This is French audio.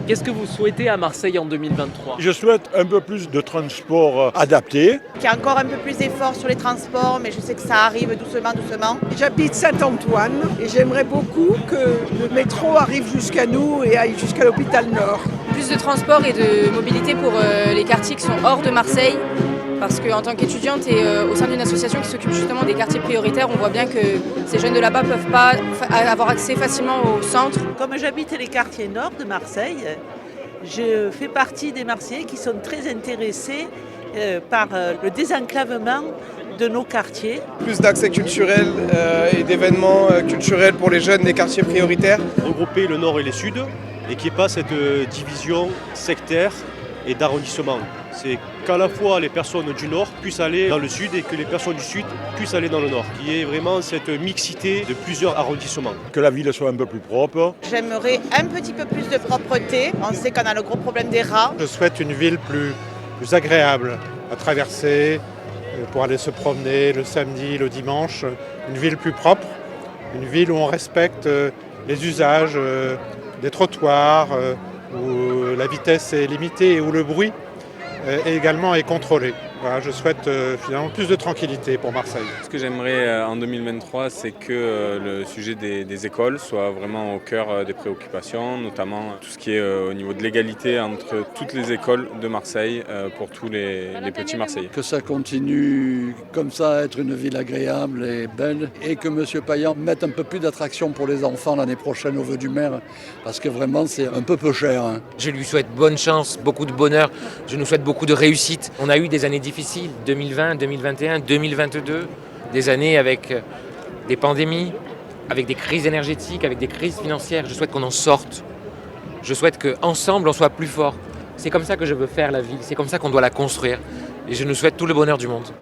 Qu'est-ce que vous souhaitez à Marseille en 2023? Je souhaite un peu plus de transport adapté. Qu'il y a encore un peu plus d'efforts sur les transports, mais je sais que ça arrive doucement, doucement. J'habite Saint-Antoine et j'aimerais beaucoup que le métro arrive jusqu'à nous et aille jusqu'à l'hôpital Nord. Plus de transport et de mobilité pour les quartiers qui sont hors de Marseille. Parce qu'en tant qu'étudiante et au sein d'une association qui s'occupe justement des quartiers prioritaires, on voit bien que ces jeunes de là-bas ne peuvent pas avoir accès facilement au centre. Comme j'habite les quartiers nord de Marseille, je fais partie des Marseillais qui sont très intéressés par le désenclavement de nos quartiers. Plus d'accès culturel et d'événements culturels pour les jeunes des quartiers prioritaires. Regrouper le nord et les sud et qu'il n'y ait pas cette division sectaire et d'arrondissement. C'est qu'à la fois les personnes du nord puissent aller dans le sud et que les personnes du sud puissent aller dans le nord. Qu'il y ait vraiment cette mixité de plusieurs arrondissements. Que la ville soit un peu plus propre. J'aimerais un petit peu plus de propreté. On sait qu'on a le gros problème des rats. Je souhaite une ville plus agréable à traverser, pour aller se promener le samedi, le dimanche. Une ville plus propre, une ville où on respecte les usages des trottoirs, où la vitesse est limitée et où le bruit également est contrôlé. Voilà, je souhaite finalement plus de tranquillité pour Marseille. Ce que j'aimerais en 2023, c'est que le sujet des écoles soit vraiment au cœur des préoccupations, notamment tout ce qui est au niveau de l'égalité entre toutes les écoles de Marseille pour tous les petits Marseillais. Que ça continue comme ça à être une ville agréable et belle et que M. Payan mette un peu plus d'attraction pour les enfants l'année prochaine au vœu du maire parce que vraiment c'est un peu cher. Je lui souhaite bonne chance, beaucoup de bonheur, je nous souhaite beaucoup de réussite. On a eu des années difficiles, 2020, 2021, 2022, des années avec des pandémies, avec des crises énergétiques, avec des crises financières. Je souhaite qu'on en sorte. Je souhaite qu'ensemble on soit plus forts. C'est comme ça que je veux faire la ville, c'est comme ça qu'on doit la construire. Et je nous souhaite tout le bonheur du monde.